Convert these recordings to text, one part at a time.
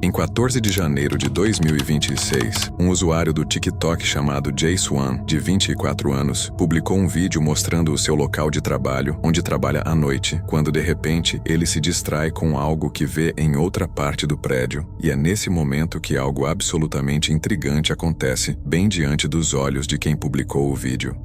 Em 14 de janeiro de 2026, um usuário do TikTok chamado Jay Swan, de 24 anos, publicou um vídeo mostrando o seu local de trabalho, onde trabalha à noite, quando de repente ele se distrai com algo que vê em outra parte do prédio. E é nesse momento que algo absolutamente intrigante acontece, bem diante dos olhos de quem publicou o vídeo.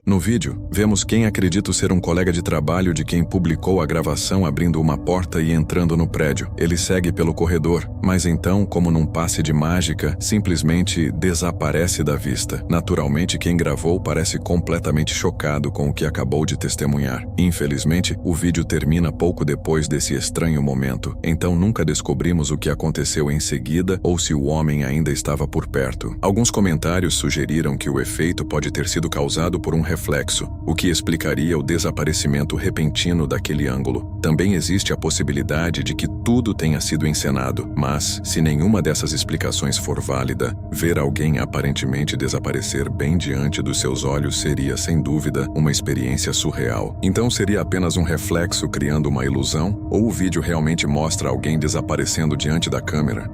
No vídeo, vemos quem acredito ser um colega de trabalho de quem publicou a gravação abrindo uma porta e entrando no prédio. Ele segue pelo corredor, mas então, como num passe de mágica, simplesmente desaparece da vista. Naturalmente, quem gravou parece completamente chocado com o que acabou de testemunhar. Infelizmente, o vídeo termina pouco depois desse estranho momento, então nunca descobrimos o que aconteceu em seguida ou se o homem ainda estava por perto. Alguns comentários sugeriram que o efeito pode ter sido causado por um reflexo, o que explicaria o desaparecimento repentino daquele ângulo. Também existe a possibilidade de que tudo tenha sido encenado, mas, se nenhuma dessas explicações for válida, ver alguém aparentemente desaparecer bem diante dos seus olhos seria, sem dúvida, uma experiência surreal. Então seria apenas um reflexo criando uma ilusão, ou o vídeo realmente mostra alguém desaparecendo diante da câmera?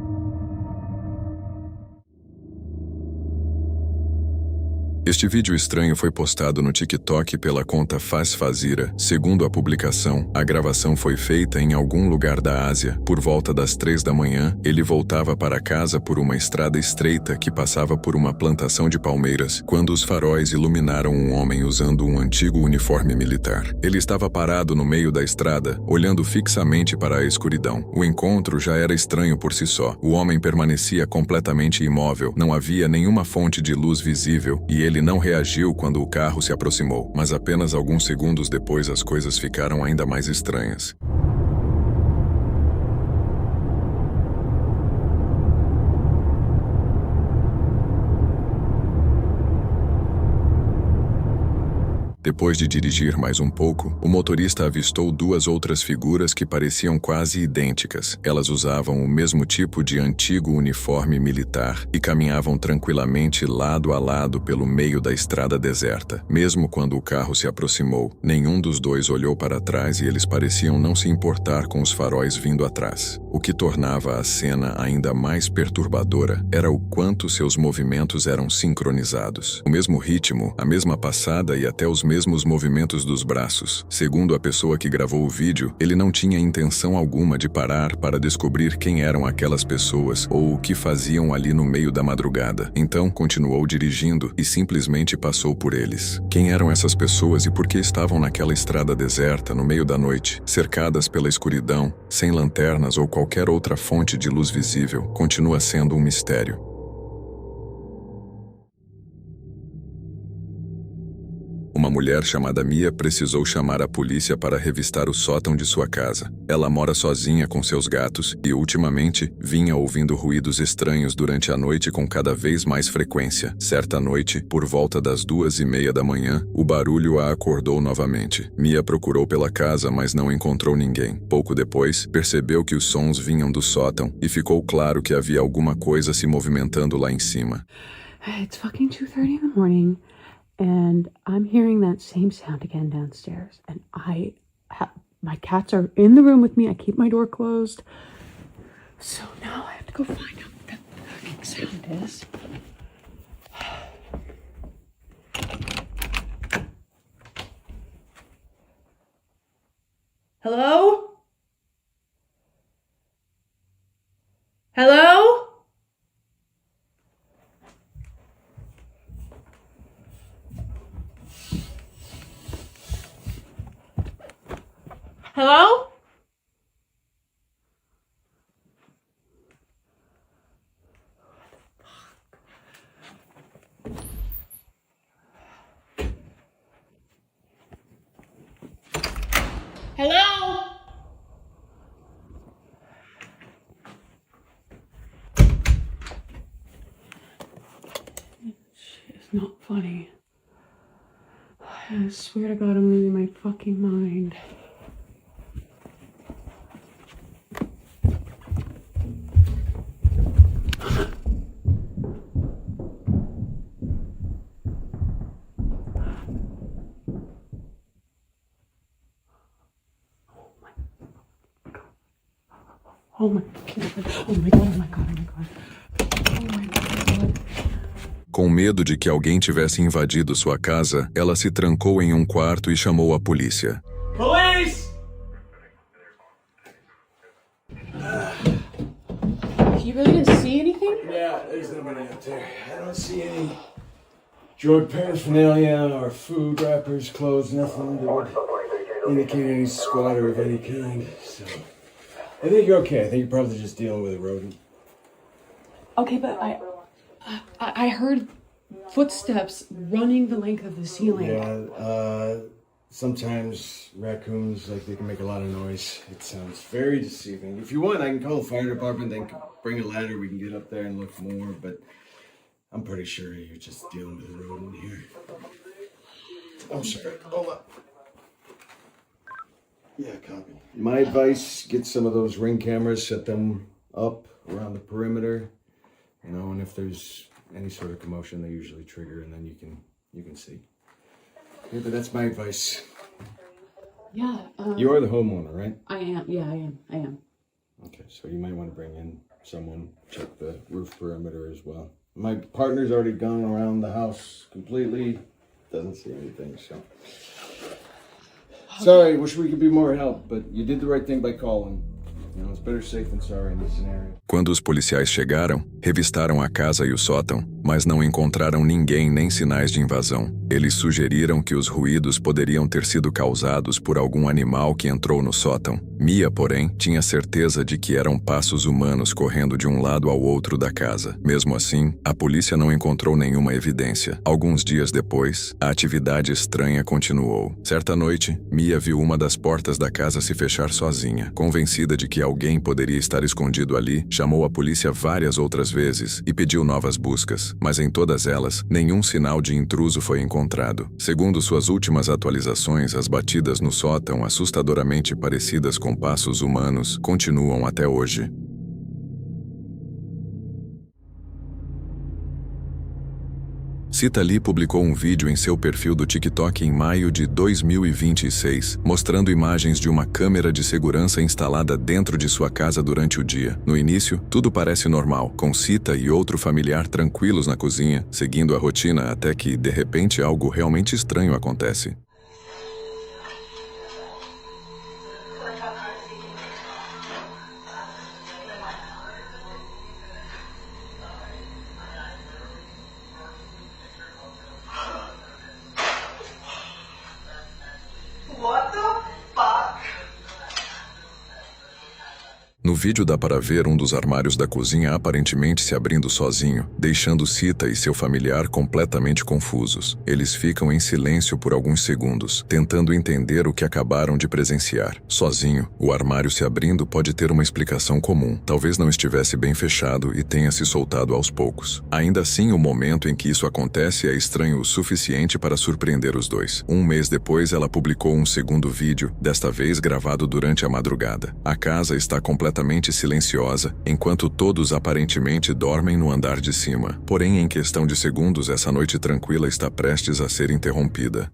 Este vídeo estranho foi postado no TikTok pela conta Fazira. Segundo a publicação, a gravação foi feita em algum lugar da Ásia. Por volta das 3 da manhã, ele voltava para casa por uma estrada estreita que passava por uma plantação de palmeiras, quando os faróis iluminaram um homem usando um antigo uniforme militar. Ele estava parado no meio da estrada, olhando fixamente para a escuridão. O encontro já era estranho por si só. O homem permanecia completamente imóvel, não havia nenhuma fonte de luz visível, e ele não reagiu quando o carro se aproximou, mas apenas alguns segundos depois as coisas ficaram ainda mais estranhas. Depois de dirigir mais um pouco, o motorista avistou duas outras figuras que pareciam quase idênticas. Elas usavam o mesmo tipo de antigo uniforme militar e caminhavam tranquilamente lado a lado pelo meio da estrada deserta. Mesmo quando o carro se aproximou, nenhum dos dois olhou para trás e eles pareciam não se importar com os faróis vindo atrás. O que tornava a cena ainda mais perturbadora era o quanto seus movimentos eram sincronizados. O mesmo ritmo, a mesma passada e até os mesmos movimentos dos braços. Segundo a pessoa que gravou o vídeo, ele não tinha intenção alguma de parar para descobrir quem eram aquelas pessoas ou o que faziam ali no meio da madrugada. Então, continuou dirigindo e simplesmente passou por eles. Quem eram essas pessoas e por que estavam naquela estrada deserta no meio da noite, cercadas pela escuridão, sem lanternas ou qualquer outra fonte de luz visível, continua sendo um mistério. Uma mulher chamada Mia precisou chamar a polícia para revistar o sótão de sua casa. Ela mora sozinha com seus gatos e, ultimamente, vinha ouvindo ruídos estranhos durante a noite com cada vez mais frequência. Certa noite, por volta das 2:30 da manhã, o barulho a acordou novamente. Mia procurou pela casa, mas não encontrou ninguém. Pouco depois, percebeu que os sons vinham do sótão e ficou claro que havia alguma coisa se movimentando lá em cima. It's fucking 2:30 in the morning. And I'm hearing that same sound again downstairs. And my cats are in the room with me. I keep my door closed. So now I have to go find out what that fucking sound is. Hello? Hello? Hello? Hello? It's not funny. I swear to God, I'm losing my fucking mind. Oh my God. Oh my God. Oh my God. Oh my God. Oh my God. Com medo de que alguém tivesse invadido sua casa, ela se trancou em um quarto e chamou a polícia. Police! You really didn't see anything? Yeah, there's nobody out there. I don't see any drug paraphernalia or food wrappers, clothes, nothing that would indicate any squatter of any kind. So, I think you're okay. I think you're probably just dealing with a rodent. Okay, but I heard footsteps running the length of the ceiling. Yeah, sometimes raccoons, they can make a lot of noise. It sounds very deceiving. If you want, I can call the fire department, they can bring a ladder, we can get up there and look more, but I'm pretty sure you're just dealing with a rodent here. I'm sorry, hold up. Yeah, copy. My advice, get some of those Ring cameras, set them up around the perimeter, and if there's any sort of commotion, they usually trigger, and then you can see. Yeah, but that's my advice. Yeah. You are the homeowner, right? I am. Yeah, I am. Okay, so you might want to bring in someone, check the roof perimeter as well. My partner's already gone around the house completely, doesn't see anything, so. Sorry, wish we could be more help, but you did the right thing by calling. It's better safe than sorry in this scenario. Quando os policiais chegaram, revistaram a casa e o sótão, mas não encontraram ninguém nem sinais de invasão. Eles sugeriram que os ruídos poderiam ter sido causados por algum animal que entrou no sótão. Mia, porém, tinha certeza de que eram passos humanos correndo de um lado ao outro da casa. Mesmo assim, a polícia não encontrou nenhuma evidência. Alguns dias depois, a atividade estranha continuou. Certa noite, Mia viu uma das portas da casa se fechar sozinha. Convencida de que alguém poderia estar escondido ali, chamou a polícia várias outras vezes e pediu novas buscas, mas em todas elas, nenhum sinal de intruso foi encontrado. Segundo suas últimas atualizações, as batidas no sótão, assustadoramente parecidas com passos humanos, continuam até hoje. Sita Lee publicou um vídeo em seu perfil do TikTok em maio de 2026, mostrando imagens de uma câmera de segurança instalada dentro de sua casa durante o dia. No início, tudo parece normal, com Sita e outro familiar tranquilos na cozinha, seguindo a rotina até que, de repente, algo realmente estranho acontece. No vídeo dá para ver um dos armários da cozinha aparentemente se abrindo sozinho, deixando Sita e seu familiar completamente confusos. Eles ficam em silêncio por alguns segundos, tentando entender o que acabaram de presenciar. Sozinho, o armário se abrindo pode ter uma explicação comum. Talvez não estivesse bem fechado e tenha se soltado aos poucos. Ainda assim, o momento em que isso acontece é estranho o suficiente para surpreender os dois. Um mês depois, ela publicou um segundo vídeo, desta vez gravado durante a madrugada. A casa está completamente silenciosa, enquanto todos aparentemente dormem no andar de cima. Porém, em questão de segundos, essa noite tranquila está prestes a ser interrompida.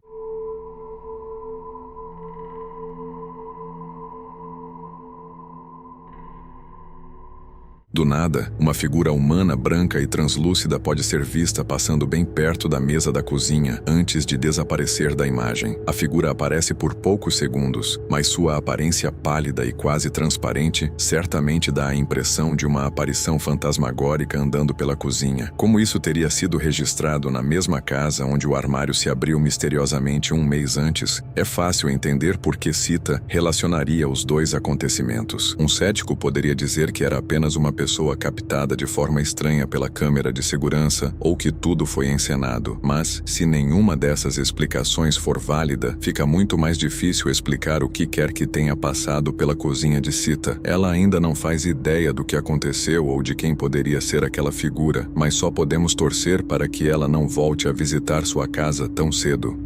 Do nada, uma figura humana branca e translúcida pode ser vista passando bem perto da mesa da cozinha antes de desaparecer da imagem. A figura aparece por poucos segundos, mas sua aparência pálida e quase transparente certamente dá a impressão de uma aparição fantasmagórica andando pela cozinha. Como isso teria sido registrado na mesma casa onde o armário se abriu misteriosamente um mês antes, é fácil entender por que Sita relacionaria os dois acontecimentos. Um cético poderia dizer que era apenas uma pessoa captada de forma estranha pela câmera de segurança ou que tudo foi encenado. Mas, se nenhuma dessas explicações for válida, fica muito mais difícil explicar o que quer que tenha passado pela cozinha de Sita. Ela ainda não faz ideia do que aconteceu ou de quem poderia ser aquela figura, mas só podemos torcer para que ela não volte a visitar sua casa tão cedo.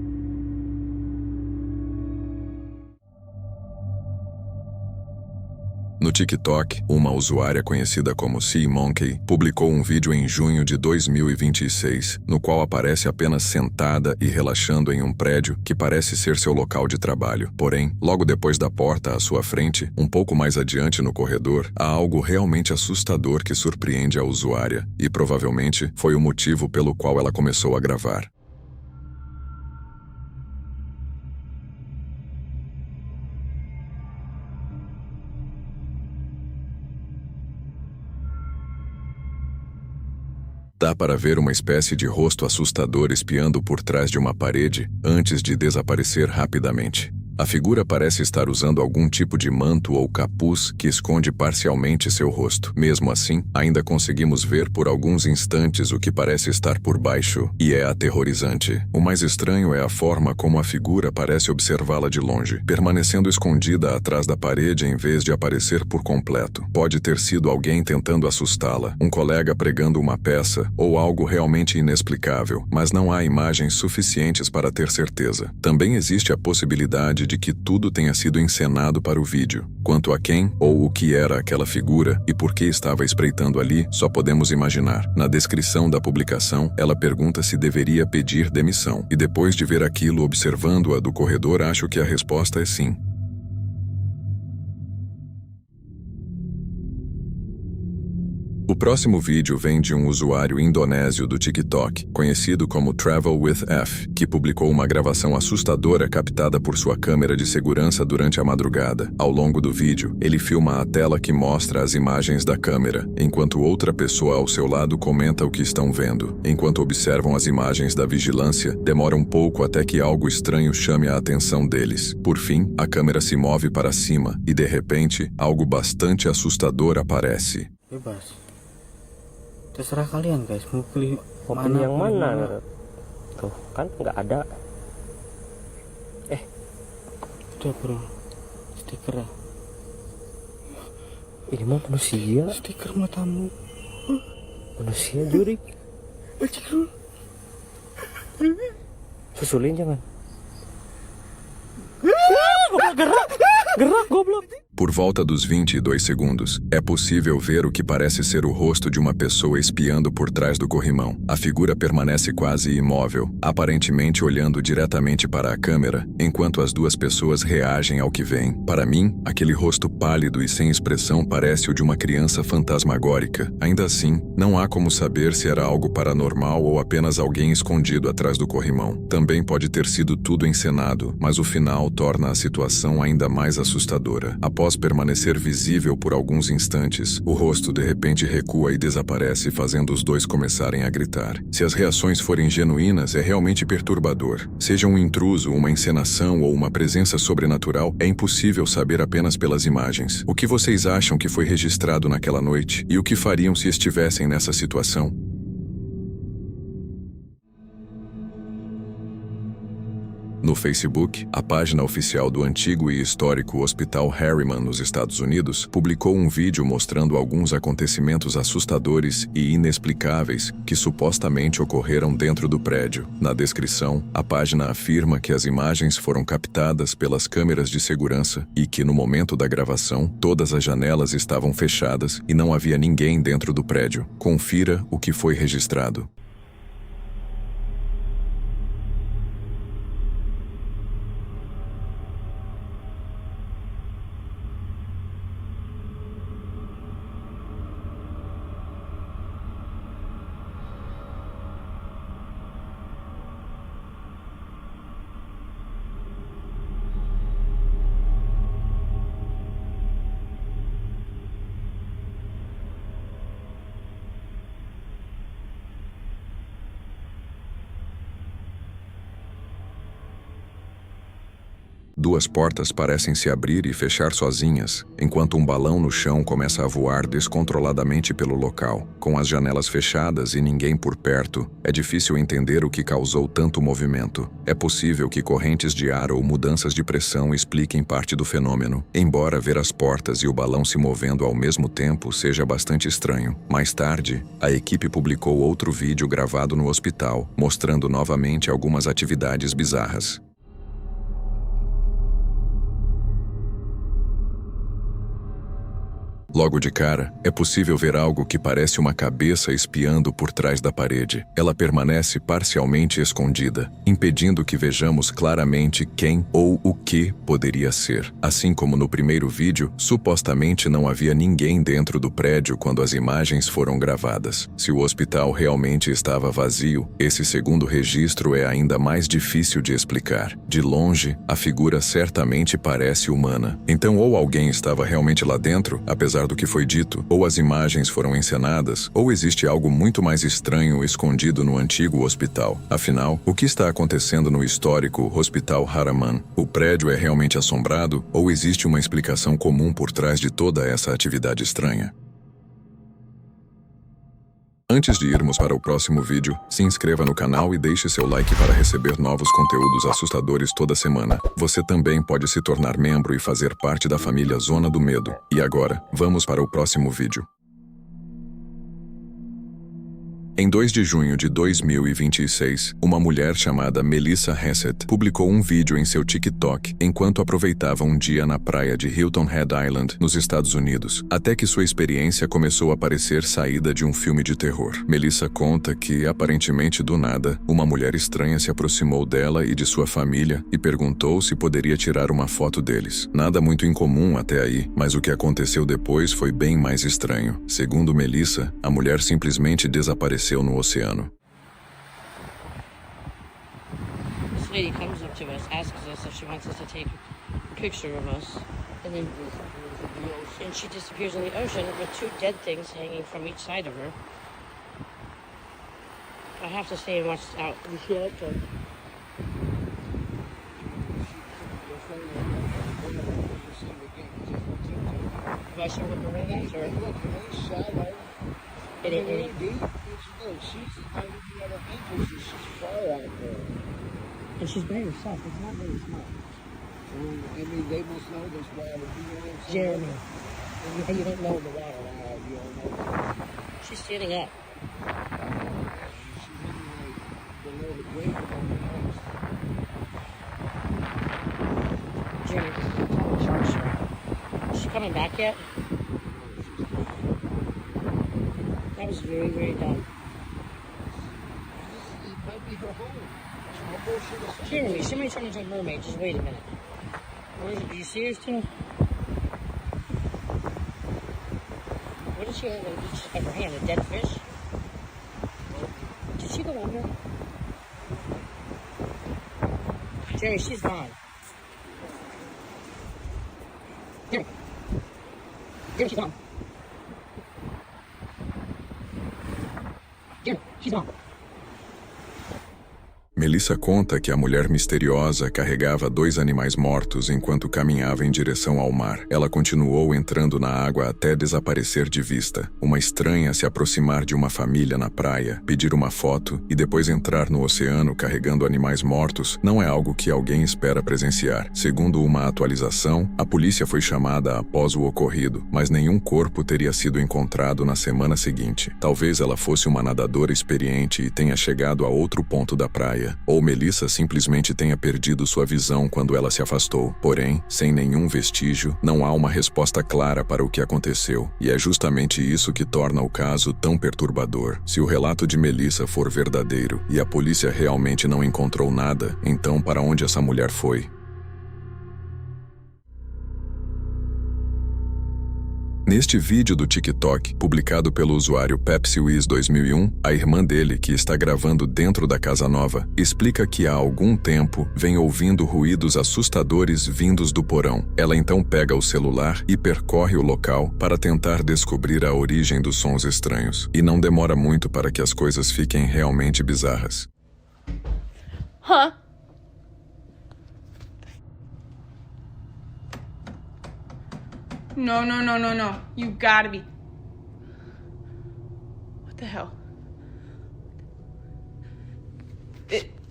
No TikTok, uma usuária conhecida como Sea Monkey publicou um vídeo em junho de 2026, no qual aparece apenas sentada e relaxando em um prédio que parece ser seu local de trabalho. Porém, logo depois da porta à sua frente, um pouco mais adiante no corredor, há algo realmente assustador que surpreende a usuária, e provavelmente foi o motivo pelo qual ela começou a gravar. Dá para ver uma espécie de rosto assustador espiando por trás de uma parede antes de desaparecer rapidamente. A figura parece estar usando algum tipo de manto ou capuz que esconde parcialmente seu rosto. Mesmo assim, ainda conseguimos ver por alguns instantes o que parece estar por baixo, e é aterrorizante. O mais estranho é a forma como a figura parece observá-la de longe, permanecendo escondida atrás da parede em vez de aparecer por completo. Pode ter sido alguém tentando assustá-la, um colega pregando uma peça, ou algo realmente inexplicável, mas não há imagens suficientes para ter certeza. Também existe a possibilidade de que tudo tenha sido encenado para o vídeo. Quanto a quem ou o que era aquela figura e por que estava espreitando ali, só podemos imaginar. Na descrição da publicação, ela pergunta se deveria pedir demissão. E depois de ver aquilo observando-a do corredor, acho que a resposta é sim. O próximo vídeo vem de um usuário indonésio do TikTok, conhecido como Travel with F, que publicou uma gravação assustadora captada por sua câmera de segurança durante a madrugada. Ao longo do vídeo, ele filma a tela que mostra as imagens da câmera, enquanto outra pessoa ao seu lado comenta o que estão vendo. Enquanto observam as imagens da vigilância, demora um pouco até que algo estranho chame a atenção deles. Por fim, a câmera se move para cima e, de repente, algo bastante assustador aparece. Bebas. Terserah kalian guys, mau pilih Mau pilih yang mana? Tuh kan nggak ada. Udah bro, stiker. Ini mah manusia. Stiker matamu. Manusia juri. Susulin jangan. Gerak goblok. Por volta dos 22 segundos, é possível ver o que parece ser o rosto de uma pessoa espiando por trás do corrimão. A figura permanece quase imóvel, aparentemente olhando diretamente para a câmera, enquanto as duas pessoas reagem ao que veem. Para mim, aquele rosto pálido e sem expressão parece o de uma criança fantasmagórica. Ainda assim, não há como saber se era algo paranormal ou apenas alguém escondido atrás do corrimão. Também pode ter sido tudo encenado, mas o final torna a situação ainda mais assustadora. Após permanecer visível por alguns instantes, o rosto de repente recua e desaparece, fazendo os dois começarem a gritar. Se as reações forem genuínas, é realmente perturbador. Seja um intruso, uma encenação ou uma presença sobrenatural, é impossível saber apenas pelas imagens. O que vocês acham que foi registrado naquela noite? E o que fariam se estivessem nessa situação? No Facebook, a página oficial do antigo e histórico Hospital Harriman nos Estados Unidos publicou um vídeo mostrando alguns acontecimentos assustadores e inexplicáveis que supostamente ocorreram dentro do prédio. Na descrição, a página afirma que as imagens foram captadas pelas câmeras de segurança e que, no momento da gravação, todas as janelas estavam fechadas e não havia ninguém dentro do prédio. Confira o que foi registrado. Duas portas parecem se abrir e fechar sozinhas, enquanto um balão no chão começa a voar descontroladamente pelo local. Com as janelas fechadas e ninguém por perto, é difícil entender o que causou tanto movimento. É possível que correntes de ar ou mudanças de pressão expliquem parte do fenômeno, embora ver as portas e o balão se movendo ao mesmo tempo seja bastante estranho. Mais tarde, a equipe publicou outro vídeo gravado no hospital, mostrando novamente algumas atividades bizarras. Logo de cara, é possível ver algo que parece uma cabeça espiando por trás da parede. Ela permanece parcialmente escondida, impedindo que vejamos claramente quem ou o que poderia ser. Assim como no primeiro vídeo, supostamente não havia ninguém dentro do prédio quando as imagens foram gravadas. Se o hospital realmente estava vazio, esse segundo registro é ainda mais difícil de explicar. De longe, a figura certamente parece humana. Então, ou alguém estava realmente lá dentro, apesar do que foi dito, ou as imagens foram encenadas, ou existe algo muito mais estranho escondido no antigo hospital. Afinal, o que está acontecendo no histórico Hospital Haraman? O prédio é realmente assombrado, ou existe uma explicação comum por trás de toda essa atividade estranha? Antes de irmos para o próximo vídeo, se inscreva no canal e deixe seu like para receber novos conteúdos assustadores toda semana. Você também pode se tornar membro e fazer parte da família Zona do Medo. E agora, vamos para o próximo vídeo. Em 2 de junho de 2026, uma mulher chamada Melissa Hassett publicou um vídeo em seu TikTok enquanto aproveitava um dia na praia de Hilton Head Island, nos Estados Unidos, até que sua experiência começou a parecer saída de um filme de terror. Melissa conta que, aparentemente do nada, uma mulher estranha se aproximou dela e de sua família e perguntou se poderia tirar uma foto deles. Nada muito incomum até aí, mas o que aconteceu depois foi bem mais estranho. Segundo Melissa, a mulher simplesmente desapareceu no oceano. This lady comes up to us, asks us if she wants us to take a picture of us, and then she disappears in the ocean with 2 dead things hanging from each side of her. I have to stay and watch out. If I show what the ring is, or it ain't deep. And she's by herself. It's not very small. I mean, they must know this water. Jeremy. And you don't know the water. You don't know. She's standing up. She's in below the grave on the house. Jeremy, this is a total shark show. Is she coming back yet? That was very, very dumb. It might be her home. Jeremy, she might turn into a mermaid. Just wait a minute. What is it? Do you see her still? What did she have in each of her hand? A dead fish? Did she go under? Jeremy, she's gone. Jeremy. Jeremy, she's gone. Jeremy, she's gone. Melissa conta que a mulher misteriosa carregava 2 animais mortos enquanto caminhava em direção ao mar. Ela continuou entrando na água até desaparecer de vista. Uma estranha se aproximar de uma família na praia, pedir uma foto e depois entrar no oceano carregando animais mortos não é algo que alguém espera presenciar. Segundo uma atualização, a polícia foi chamada após o ocorrido, mas nenhum corpo teria sido encontrado na semana seguinte. Talvez ela fosse uma nadadora experiente e tenha chegado a outro ponto da praia. Ou Melissa simplesmente tenha perdido sua visão quando ela se afastou. Porém, sem nenhum vestígio, não há uma resposta clara para o que aconteceu. E é justamente isso que torna o caso tão perturbador. Se o relato de Melissa for verdadeiro e a polícia realmente não encontrou nada, então para onde essa mulher foi? Neste vídeo do TikTok, publicado pelo usuário PepsiWiz2001, a irmã dele, que está gravando dentro da casa nova, explica que há algum tempo vem ouvindo ruídos assustadores vindos do porão. Ela então pega o celular e percorre o local para tentar descobrir a origem dos sons estranhos. E não demora muito para que as coisas fiquem realmente bizarras. Huh? No, no, no, no, no. You gotta be... What the hell?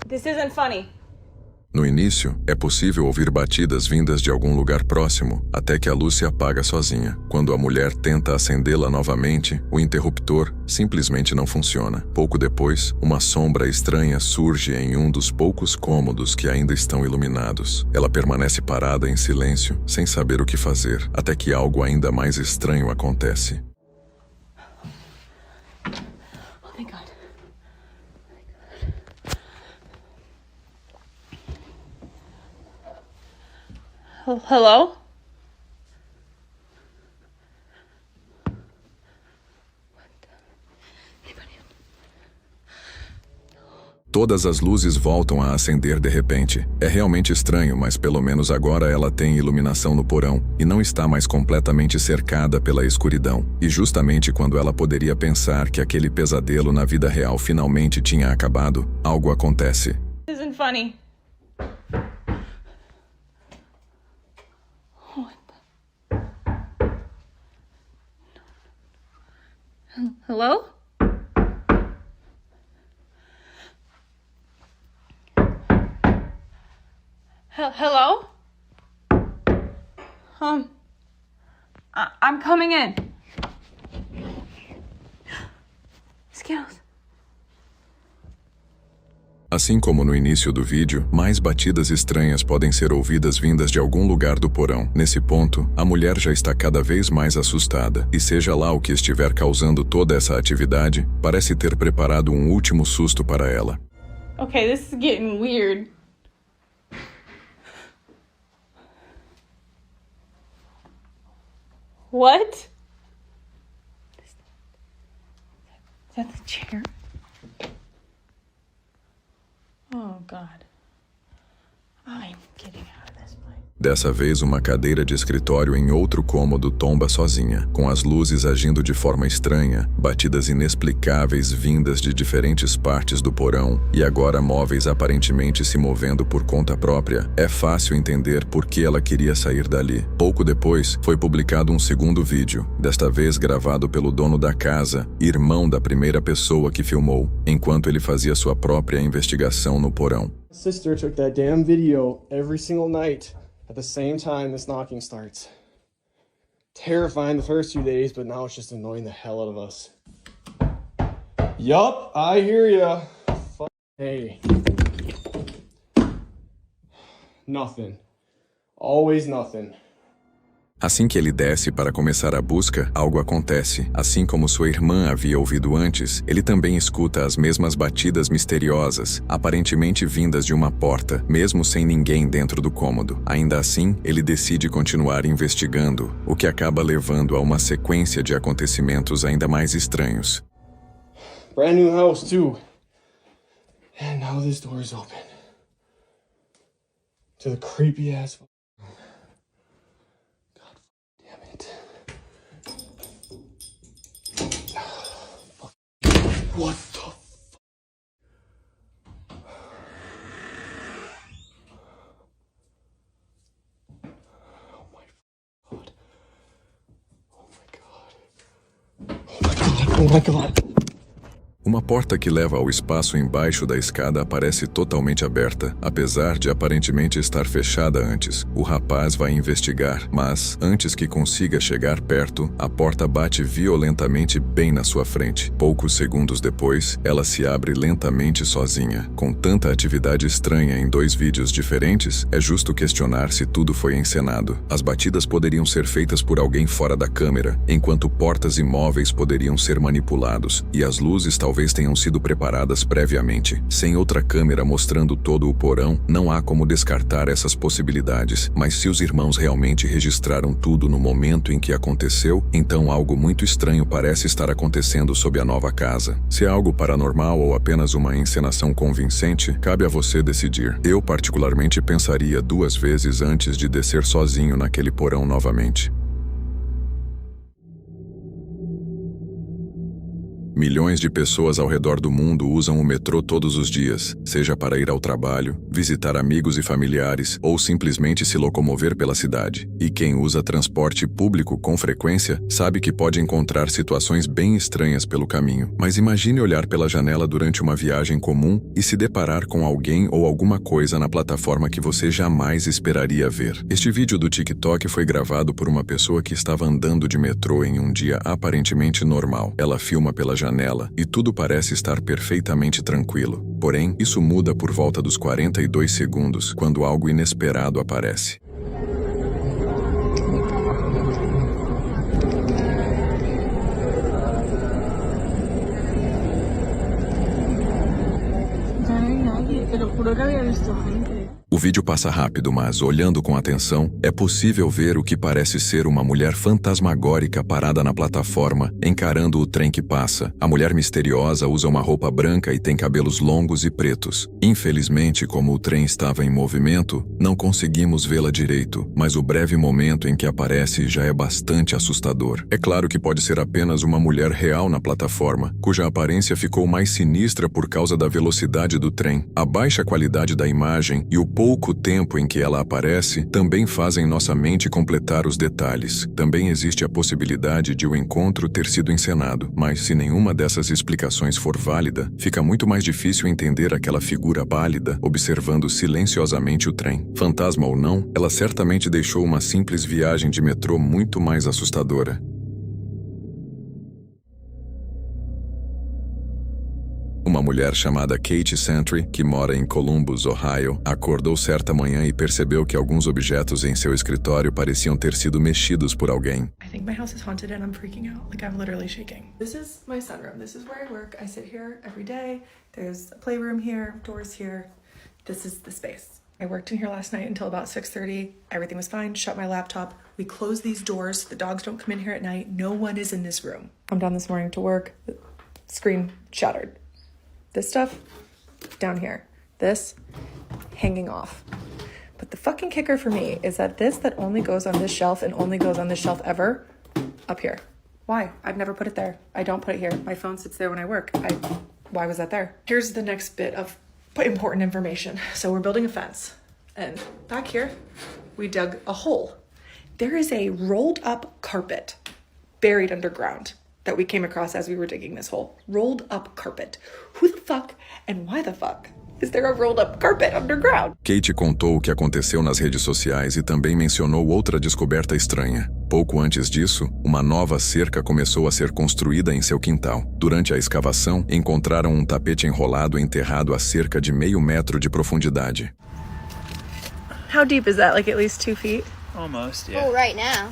This isn't funny. No início, é possível ouvir batidas vindas de algum lugar próximo, até que a luz se apaga sozinha. Quando a mulher tenta acendê-la novamente, o interruptor simplesmente não funciona. Pouco depois, uma sombra estranha surge em um dos poucos cômodos que ainda estão iluminados. Ela permanece parada em silêncio, sem saber o que fazer, até que algo ainda mais estranho acontece. Oh, thank God. Hello? Todas as luzes voltam a acender de repente. É realmente estranho, mas pelo menos agora ela tem iluminação no porão e não está mais completamente cercada pela escuridão. E justamente quando ela poderia pensar que aquele pesadelo na vida real finalmente tinha acabado, algo acontece. This isn't funny. Hello? Hello? I'm coming in. Skittles. Assim como no início do vídeo, mais batidas estranhas podem ser ouvidas vindas de algum lugar do porão. Nesse ponto, a mulher já está cada vez mais assustada, e seja lá o que estiver causando toda essa atividade, parece ter preparado um último susto para ela. Okay, this is getting weird. What? Is that the chair? Oh, God. I'm getting out of this place. Dessa vez, uma cadeira de escritório em outro cômodo tomba sozinha, com as luzes agindo de forma estranha, batidas inexplicáveis vindas de diferentes partes do porão e agora móveis aparentemente se movendo por conta própria. É fácil entender por que ela queria sair dali. Pouco depois, foi publicado um segundo vídeo, desta vez gravado pelo dono da casa, irmão da primeira pessoa que filmou, enquanto ele fazia sua própria investigação no porão. Sister took that damn video every single night at the same time this knocking starts. Terrifying the first few days, but now it's just annoying the hell out of us. Yup, I hear ya. Hey. Nothing. Always nothing. Assim que ele desce para começar a busca, algo acontece. Assim como sua irmã havia ouvido antes, ele também escuta as mesmas batidas misteriosas, aparentemente vindas de uma porta, mesmo sem ninguém dentro do cômodo. Ainda assim, ele decide continuar investigando, o que acaba levando a uma sequência de acontecimentos ainda mais estranhos. Brand new house too. And now this door is open. To the creepy ass. What the f... Oh my god. Oh my god. Oh my god. Oh my god. Uma porta que leva ao espaço embaixo da escada aparece totalmente aberta, apesar de aparentemente estar fechada antes. O rapaz vai investigar, mas, antes que consiga chegar perto, a porta bate violentamente bem na sua frente. Poucos segundos depois, ela se abre lentamente sozinha. Com tanta atividade estranha em dois vídeos diferentes, é justo questionar se tudo foi encenado. As batidas poderiam ser feitas por alguém fora da câmera, enquanto portas e móveis poderiam ser manipulados, e as luzes talvez tenham sido preparadas previamente. Sem outra câmera mostrando todo o porão, não há como descartar essas possibilidades, mas se os irmãos realmente registraram tudo no momento em que aconteceu, então algo muito estranho parece estar acontecendo sob a nova casa. Se é algo paranormal ou apenas uma encenação convincente, cabe a você decidir. Eu particularmente pensaria 2 vezes antes de descer sozinho naquele porão novamente. Milhões de pessoas ao redor do mundo usam o metrô todos os dias, seja para ir ao trabalho, visitar amigos e familiares ou simplesmente se locomover pela cidade. E quem usa transporte público com frequência sabe que pode encontrar situações bem estranhas pelo caminho. Mas imagine olhar pela janela durante uma viagem comum e se deparar com alguém ou alguma coisa na plataforma que você jamais esperaria ver. Este vídeo do TikTok foi gravado por uma pessoa que estava andando de metrô em um dia aparentemente normal. Ela filma pela janela e tudo parece estar perfeitamente tranquilo. Porém, isso muda por volta dos 42 segundos, quando algo inesperado aparece. O vídeo passa rápido, mas, olhando com atenção, é possível ver o que parece ser uma mulher fantasmagórica parada na plataforma, encarando o trem que passa. A mulher misteriosa usa uma roupa branca e tem cabelos longos e pretos. Infelizmente, como o trem estava em movimento, não conseguimos vê-la direito, mas o breve momento em que aparece já é bastante assustador. É claro que pode ser apenas uma mulher real na plataforma, cuja aparência ficou mais sinistra por causa da velocidade do trem. A baixa qualidade da imagem e o pouco tempo em que ela aparece também fazem nossa mente completar os detalhes. Também existe a possibilidade de o encontro ter sido encenado, mas se nenhuma dessas explicações for válida, fica muito mais difícil entender aquela figura pálida observando silenciosamente o trem. Fantasma ou não, ela certamente deixou uma simples viagem de metrô muito mais assustadora. Uma mulher chamada Kate Santry, que mora em Columbus, Ohio, acordou certa manhã e percebeu que alguns objetos em seu escritório pareciam ter sido mexidos por alguém. I think my house is haunted and I'm freaking out. Like I'm literally shaking. This is my sunroom. This is where I work. I sit here every day. There's a playroom here, doors here. This is the space. I worked in here last night until about 6:30. Everything was fine. Shut my laptop. We close these doors. The dogs don't come in here at night. No one is in this room. I'm down this morning to work. The screen shattered. This stuff, down here. This, hanging off. But the fucking kicker for me is that that only goes on this shelf and only goes on this shelf ever, up here. Why? I've never put it there. I don't put it here. My phone sits there when I work. Why was that there? Here's the next bit of important information. So we're building a fence. And back here, we dug a hole. There is a rolled up carpet buried underground that we came across as we were digging this hole. Rolled up carpet. Who the fuck and why the fuck is there a rolled up carpet underground? Kate contou o que aconteceu nas redes sociais e também mencionou outra descoberta estranha. Pouco antes disso, uma nova cerca começou a ser construída em seu quintal. Durante a escavação, encontraram um tapete enrolado enterrado a cerca de meio metro de profundidade. How deep is that? Like at least 2 feet? Almost, yeah. Oh, right now.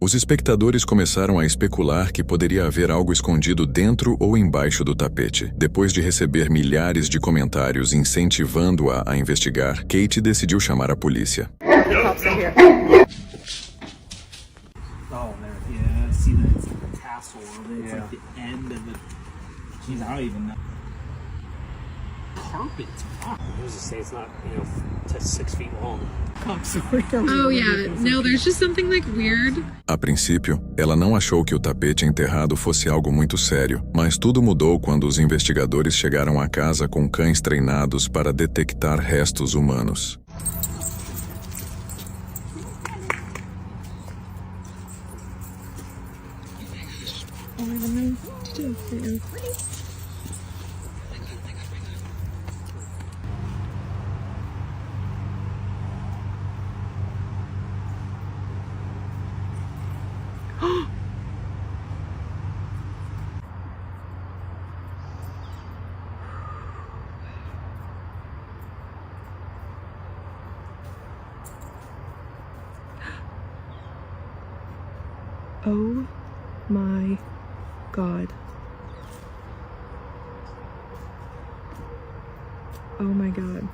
Os espectadores começaram a especular que poderia haver algo escondido dentro ou embaixo do tapete. Depois de receber milhares de comentários incentivando-a a investigar, Kate decidiu chamar a polícia. Oh, there, yeah, see that? It's like the tassel of it. It's like the end of it. Jeez, I don't even know. Carpet. Wow. I was just say it's not, 6 feet long. I'm sorry. Oh yeah, no, there's just something like weird. A princípio, ela não achou que o tapete enterrado fosse algo muito sério, mas tudo mudou quando os investigadores chegaram à casa com cães treinados para detectar restos humanos. Oh my God. Oh my God.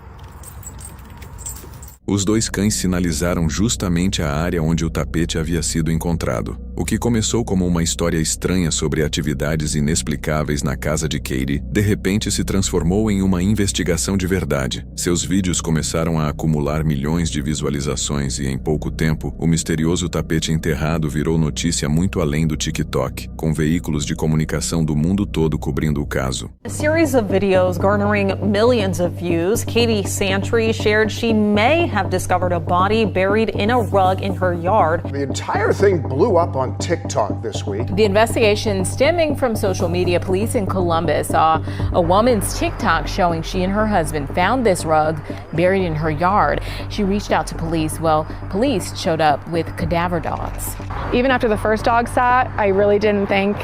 Os dois cães sinalizaram justamente a área onde o tapete havia sido encontrado. O que começou como uma história estranha sobre atividades inexplicáveis na casa de Katie, de repente se transformou em uma investigação de verdade. Seus vídeos começaram a acumular milhões de visualizações e, em pouco tempo, o misterioso tapete enterrado virou notícia muito além do TikTok, com veículos de comunicação do mundo todo cobrindo o caso. A series of videos garnering millions of views. Katie Santry shared she may have discovered a body buried in a rug in her yard. The entire thing blew up on TikTok this week. The investigation stemming from social media. Police in Columbus saw a woman's TikTok showing she and her husband found this rug buried in her yard. She reached out to police. Well, police showed up with cadaver dogs. Even after the first dog sat, I really didn't think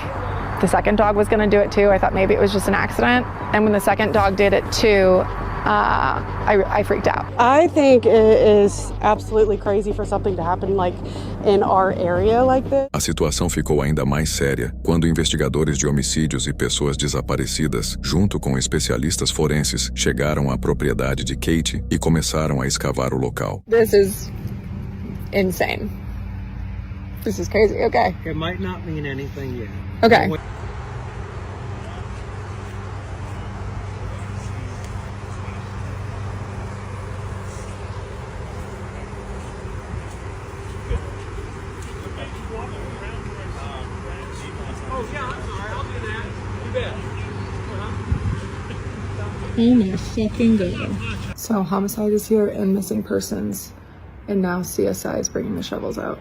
the second dog was going to do it too. I thought maybe it was just an accident. And when the second dog did it too, I freaked out. I think it is absolutely crazy for something to happen like in our area like this. A situação ficou ainda mais séria quando investigadores de homicídios e pessoas desaparecidas, junto com especialistas forenses, chegaram à propriedade de Katie e começaram a escavar o local. This is insane. This is crazy. Okay. It might not mean anything yet. Okay. Oh my fucking god. So homicide is here and missing persons, and now CSI is bringing the shovels out.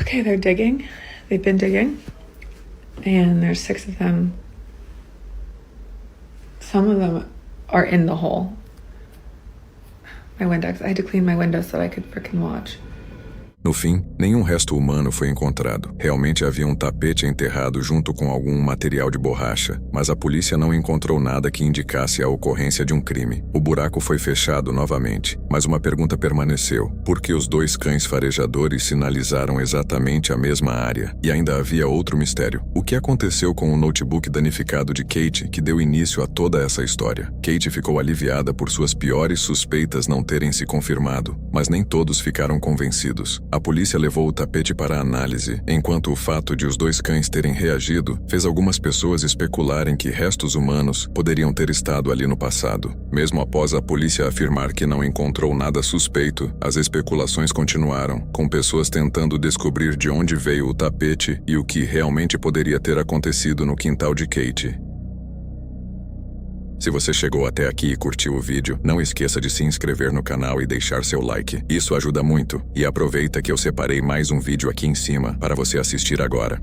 Okay, they're digging. They've been digging, and there's 6 of them. Some of them are in the hole. My Windex. I had to clean my windows so I could frickin' watch. No fim, nenhum resto humano foi encontrado. Realmente havia um tapete enterrado junto com algum material de borracha, mas a polícia não encontrou nada que indicasse a ocorrência de um crime. O buraco foi fechado novamente, mas uma pergunta permaneceu: por que os 2 cães farejadores sinalizaram exatamente a mesma área? E ainda havia outro mistério. O que aconteceu com o notebook danificado de Katie que deu início a toda essa história? Katie ficou aliviada por suas piores suspeitas não terem se confirmado, mas nem todos ficaram convencidos. A polícia levou o tapete para análise, enquanto o fato de os 2 cães terem reagido fez algumas pessoas especularem que restos humanos poderiam ter estado ali no passado. Mesmo após a polícia afirmar que não encontrou nada suspeito, as especulações continuaram, com pessoas tentando descobrir de onde veio o tapete e o que realmente poderia ter acontecido no quintal de Katie. Se você chegou até aqui e curtiu o vídeo, não esqueça de se inscrever no canal e deixar seu like. Isso ajuda muito. E aproveita que eu separei mais um vídeo aqui em cima para você assistir agora.